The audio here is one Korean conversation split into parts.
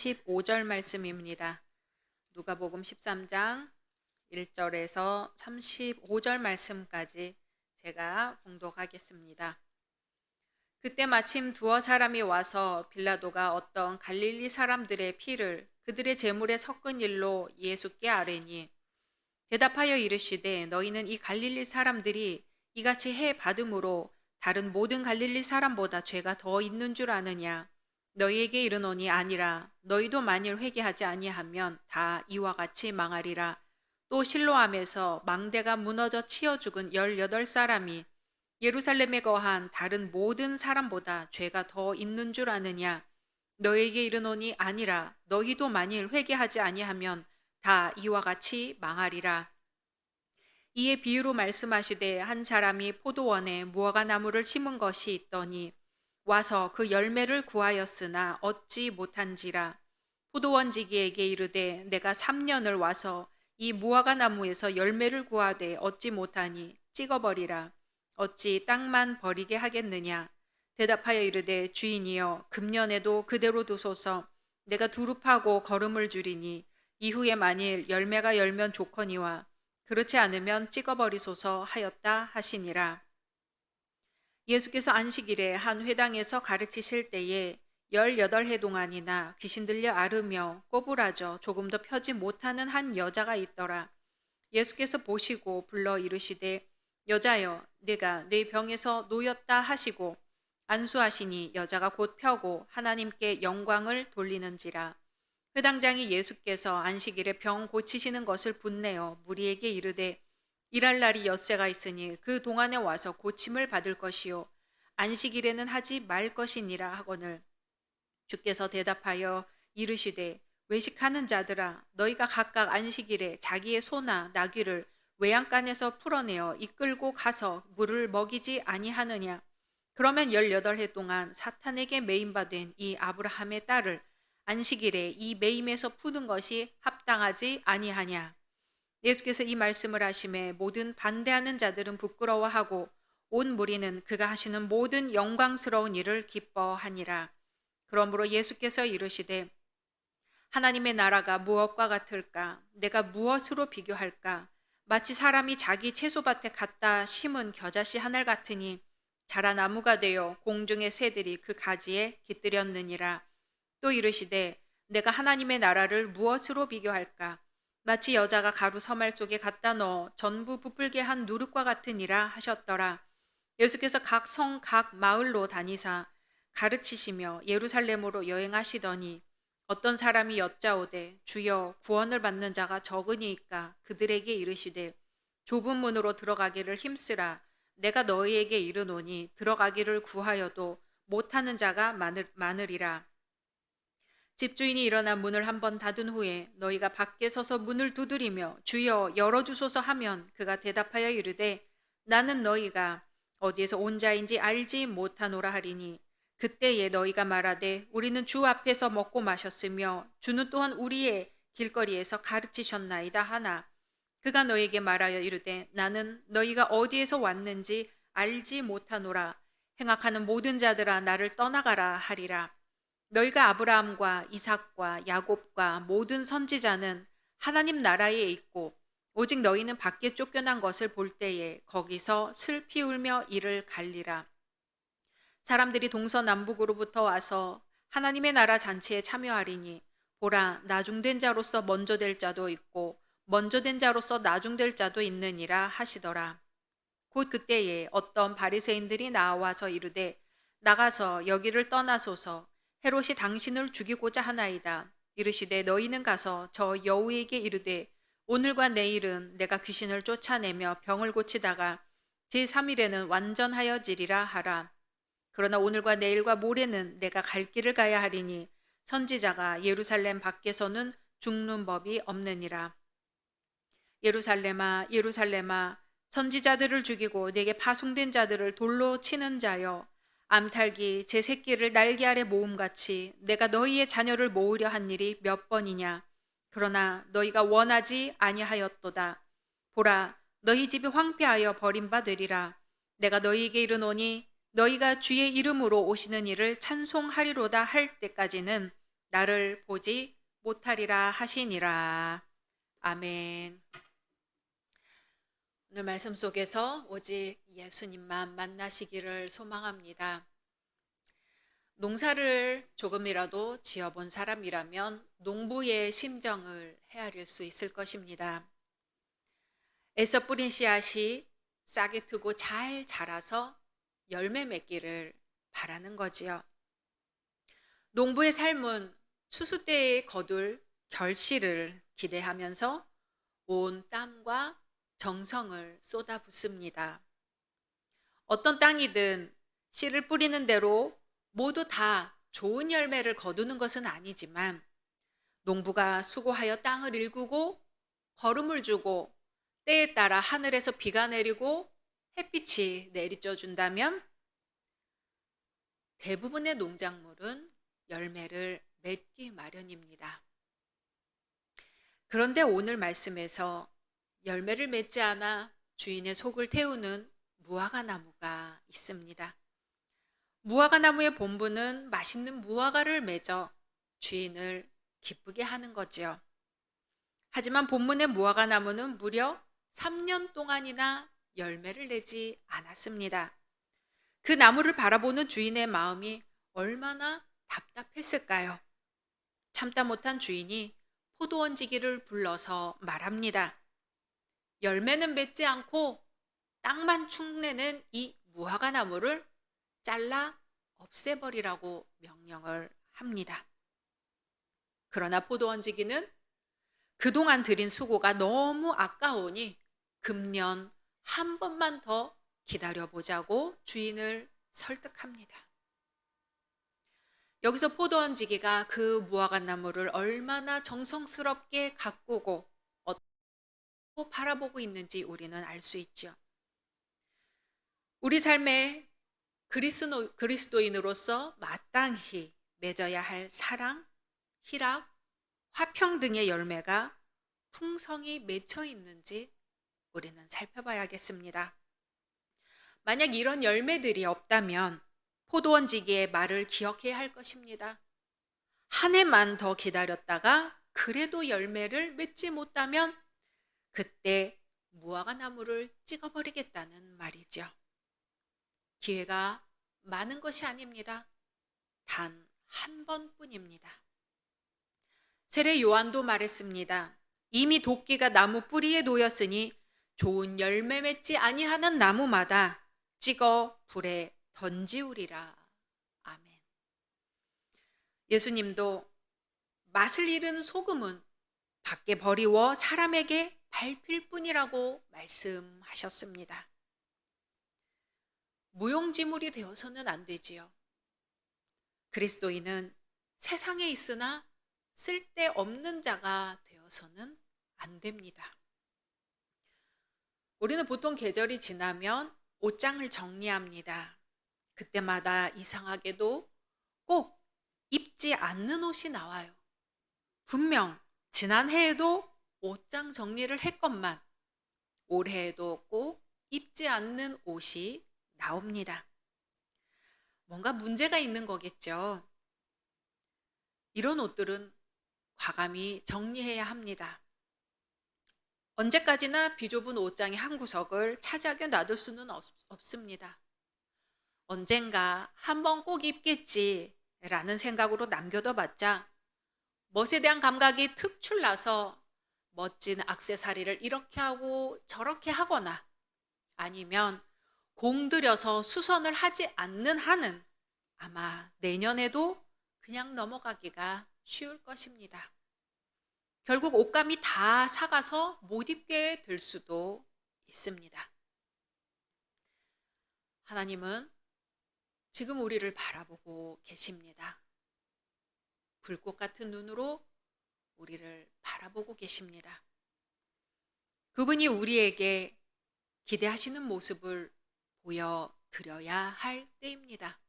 35절 말씀입니다. 누가복음 13장 1절에서 35절 말씀까지 제가 봉독하겠습니다. 그때 마침 두어 사람이 와서 빌라도가 어떤 갈릴리 사람들의 피를 그들의 제물에 섞은 일로 예수께 아뢰니 대답하여 이르시되 너희는 이 갈릴리 사람들이 이같이 해 받음으로 다른 모든 갈릴리 사람보다 죄가 더 있는 줄 아느냐? 너희에게 이르노니 아니라 너희도 만일 회개하지 아니하면 다 이와 같이 망하리라. 또 실로암에서 망대가 무너져 치어 죽은 18사람이 예루살렘에 거한 다른 모든 사람보다 죄가 더 있는 줄 아느냐? 너희에게 이르노니 아니라 너희도 만일 회개하지 아니하면 다 이와 같이 망하리라. 이에 비유로 말씀하시되 한 사람이 포도원에 무화과 나무를 심은 것이 있더니 와서 그 열매를 구하였으나 얻지 못한지라. 포도원지기에게 이르되 내가 3년을 와서 이 무화과 나무에서 열매를 구하되 얻지 못하니 찍어버리라. 어찌 땅만 버리게 하겠느냐? 대답하여 이르되 주인이여 금년에도 그대로 두소서. 내가 두릅하고 거름을 줄이니 이후에 만일 열매가 열면 좋거니와 그렇지 않으면 찍어버리소서 하였다 하시니라. 예수께서 안식일에 한 회당에서 가르치실 때에 18해 동안이나 귀신 들려 앓으며 꼬부라져 조금도 펴지 못하는 한 여자가 있더라. 예수께서 보시고 불러 이르시되 여자여 네가 네 병에서 놓였다 하시고 안수하시니 여자가 곧 펴고 하나님께 영광을 돌리는지라. 회당장이 예수께서 안식일에 병 고치시는 것을 분내어 무리에게 이르되 일할 날이 엿새가 있으니 그 동안에 와서 고침을 받을 것이요 안식일에는 하지 말 것이니라 하거늘 주께서 대답하여 이르시되 외식하는 자들아 너희가 각각 안식일에 자기의 소나 나귀를 외양간에서 풀어내어 이끌고 가서 물을 먹이지 아니하느냐. 그러면 18해 동안 사탄에게 매임받은 이 아브라함의 딸을 안식일에 이 매임에서 푸는 것이 합당하지 아니하냐. 예수께서 이 말씀을 하심에 모든 반대하는 자들은 부끄러워하고 온 무리는 그가 하시는 모든 영광스러운 일을 기뻐하니라. 그러므로 예수께서 이르시되 하나님의 나라가 무엇과 같을까? 내가 무엇으로 비교할까? 마치 사람이 자기 채소밭에 갖다 심은 겨자씨 한 알 같으니 자라 나무가 되어 공중의 새들이 그 가지에 깃들였느니라. 또 이르시되 내가 하나님의 나라를 무엇으로 비교할까? 마치 여자가 가루 서말 속에 갖다 넣어 전부 부풀게 한 누룩과 같으니라 하셨더라. 예수께서 각 성 각 마을로 다니사 가르치시며 예루살렘으로 여행하시더니 어떤 사람이 여짜오되 주여 구원을 받는 자가 적으니이까 그들에게 이르시되 좁은 문으로 들어가기를 힘쓰라. 내가 너희에게 이르노니 들어가기를 구하여도 못하는 자가 많으리라. 집주인이 일어나 문을 한번 닫은 후에 너희가 밖에 서서 문을 두드리며 주여 열어주소서 하면 그가 대답하여 이르되 나는 너희가 어디에서 온 자인지 알지 못하노라 하리니 그때에 너희가 말하되 우리는 주 앞에서 먹고 마셨으며 주는 또한 우리의 길거리에서 가르치셨나이다 하나 그가 너희에게 말하여 이르되 나는 너희가 어디에서 왔는지 알지 못하노라. 행악하는 모든 자들아 나를 떠나가라 하리라. 너희가 아브라함과 이삭과 야곱과 모든 선지자는 하나님 나라에 있고 오직 너희는 밖에 쫓겨난 것을 볼 때에 거기서 슬피 울며 이를 갈리라. 사람들이 동서남북으로부터 와서 하나님의 나라 잔치에 참여하리니 보라 나중된 자로서 먼저 될 자도 있고 먼저 된 자로서 나중될 자도 있느니라 하시더라. 곧 그때에 어떤 바리새인들이 나와서 이르되 나가서 여기를 떠나소서. 헤롯이 당신을 죽이고자 하나이다. 이르시되 너희는 가서 저 여우에게 이르되 오늘과 내일은 내가 귀신을 쫓아내며 병을 고치다가 제3일에는 완전하여지리라 하라. 그러나 오늘과 내일과 모레는 내가 갈 길을 가야 하리니 선지자가 예루살렘 밖에서는 죽는 법이 없느니라. 예루살렘아 예루살렘아 선지자들을 죽이고 내게 파송된 자들을 돌로 치는 자여 암탉이 제 새끼를 날개 아래 모음같이 내가 너희의 자녀를 모으려 한 일이 몇 번이냐. 그러나 너희가 원하지 아니하였도다. 보라 너희 집이 황폐하여 버림받으리라. 내가 너희에게 이르노니 너희가 주의 이름으로 오시는 이를 찬송하리로다 할 때까지는 나를 보지 못하리라 하시니라. 아멘. 오늘 말씀 속에서 오직 예수님만 만나시기를 소망합니다. 농사를 조금이라도 지어본 사람이라면 농부의 심정을 헤아릴 수 있을 것입니다. 애써 뿌린 씨앗이 싹이 트고 잘 자라서 열매 맺기를 바라는 거지요. 농부의 삶은 추수 때에 거둘 결실을 기대하면서 온 땀과 정성을 쏟아붓습니다. 어떤 땅이든 씨를 뿌리는 대로 모두 다 좋은 열매를 거두는 것은 아니지만 농부가 수고하여 땅을 일구고 거름을 주고 때에 따라 하늘에서 비가 내리고 햇빛이 내리쬐 준다면 대부분의 농작물은 열매를 맺기 마련입니다. 그런데 오늘 말씀에서 열매를 맺지 않아 주인의 속을 태우는 무화과 나무가 있습니다. 무화과 나무의 본분은 맛있는 무화과를 맺어 주인을 기쁘게 하는 거지요. 하지만 본문의 무화과 나무는 무려 3년 동안이나 열매를 내지 않았습니다. 그 나무를 바라보는 주인의 마음이 얼마나 답답했을까요? 참다 못한 주인이 포도원지기를 불러서 말합니다. 열매는 맺지 않고 땅만 축내는 이 무화과 나무를 잘라 없애버리라고 명령을 합니다. 그러나 포도원지기는 그동안 들인 수고가 너무 아까우니 금년 한 번만 더 기다려보자고 주인을 설득합니다. 여기서 포도원지기가 그 무화과 나무를 얼마나 정성스럽게 가꾸고 어떻게 바라보고 있는지 우리는 알 수 있죠. 우리 삶에 그리스도인으로서 마땅히 맺어야 할 사랑, 희락, 화평 등의 열매가 풍성히 맺혀 있는지 우리는 살펴봐야겠습니다. 만약 이런 열매들이 없다면 포도원지기의 말을 기억해야 할 것입니다. 한 해만 더 기다렸다가 그래도 열매를 맺지 못하면 그때 무화과 나무를 찍어버리겠다는 말이죠. 기회가 많은 것이 아닙니다. 단 한 번뿐입니다. 세례 요한도 말했습니다. 이미 도끼가 나무 뿌리에 놓였으니 좋은 열매 맺지 아니하는 나무마다 찍어 불에 던지우리라. 아멘. 예수님도 맛을 잃은 소금은 밖에 버리워 사람에게 밟힐 뿐이라고 말씀하셨습니다. 무용지물이 되어서는 안 되지요. 그리스도인은 세상에 있으나 쓸데없는 자가 되어서는 안 됩니다. 우리는 보통 계절이 지나면 옷장을 정리합니다. 그때마다 이상하게도 꼭 입지 않는 옷이 나와요. 분명 지난해에도 옷장 정리를 했건만 올해에도 꼭 입지 않는 옷이 나옵니다. 뭔가 문제가 있는 거겠죠. 이런 옷들은 과감히 정리해야 합니다. 언제까지나 비좁은 옷장의 한 구석을 차지하게 놔둘 수는 없습니다. 언젠가 한번 꼭 입겠지라는 생각으로 남겨둬봤자 멋에 대한 감각이 특출나서 멋진 액세서리를 이렇게 하고 저렇게 하거나 아니면 공들여서 수선을 하지 않는 한은 아마 내년에도 그냥 넘어가기가 쉬울 것입니다. 결국 옷감이 다 삭아서 못 입게 될 수도 있습니다. 하나님은 지금 우리를 바라보고 계십니다. 불꽃 같은 눈으로 우리를 바라보고 계십니다. 그분이 우리에게 기대하시는 모습을 보여드려야 할 때입니다.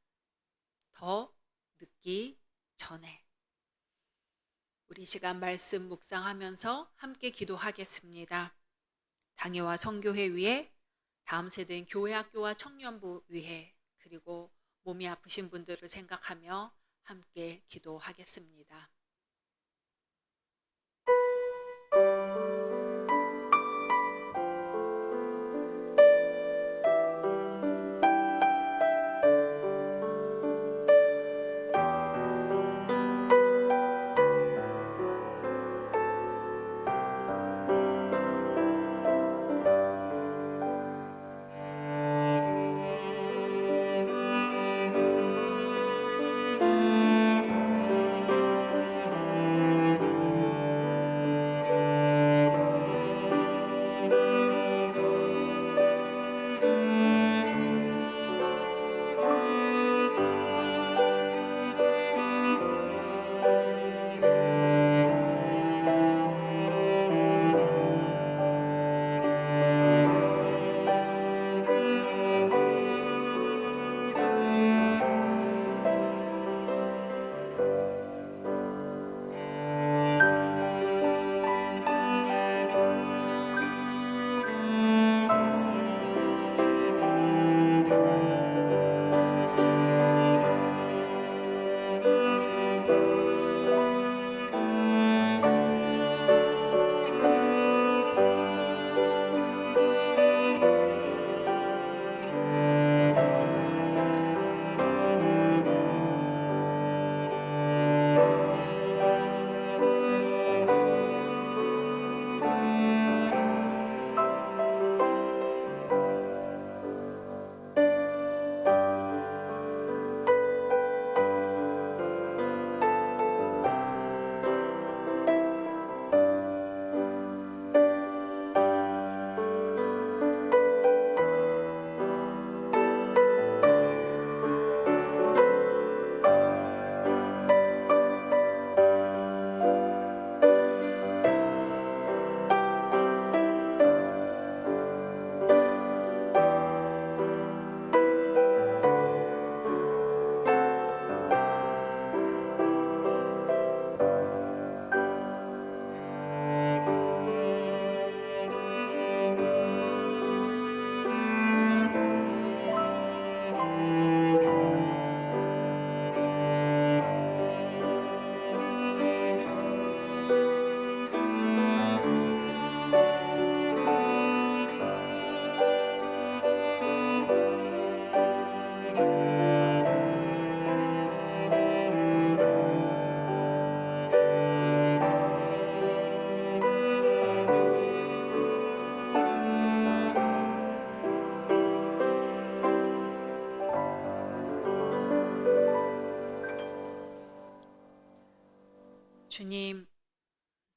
더 늦기 전에. 우리 시간 말씀 묵상하면서 함께 기도하겠습니다. 당회와 선교회 위에 다음 세대인 교회 학교와 청년부 위에 그리고 몸이 아프신 분들을 생각하며 함께 기도하겠습니다.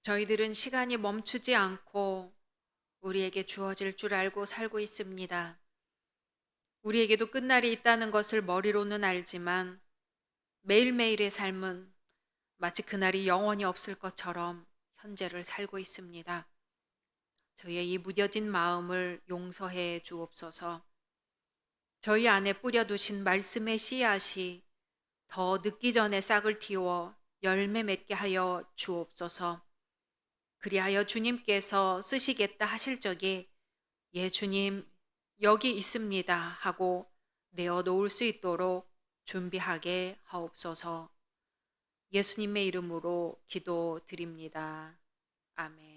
저희들은 시간이 멈추지 않고 우리에게 주어질 줄 알고 살고 있습니다. 우리에게도 끝날이 있다는 것을 머리로는 알지만 매일매일의 삶은 마치 그날이 영원히 없을 것처럼 현재를 살고 있습니다. 저희의 이 무뎌진 마음을 용서해 주옵소서. 저희 안에 뿌려두신 말씀의 씨앗이 더 늦기 전에 싹을 틔워 열매 맺게 하여 주옵소서. 그리하여 주님께서 쓰시겠다 하실 적에 예 주님 여기 있습니다 하고 내어 놓을 수 있도록 준비하게 하옵소서. 예수님의 이름으로 기도드립니다. 아멘.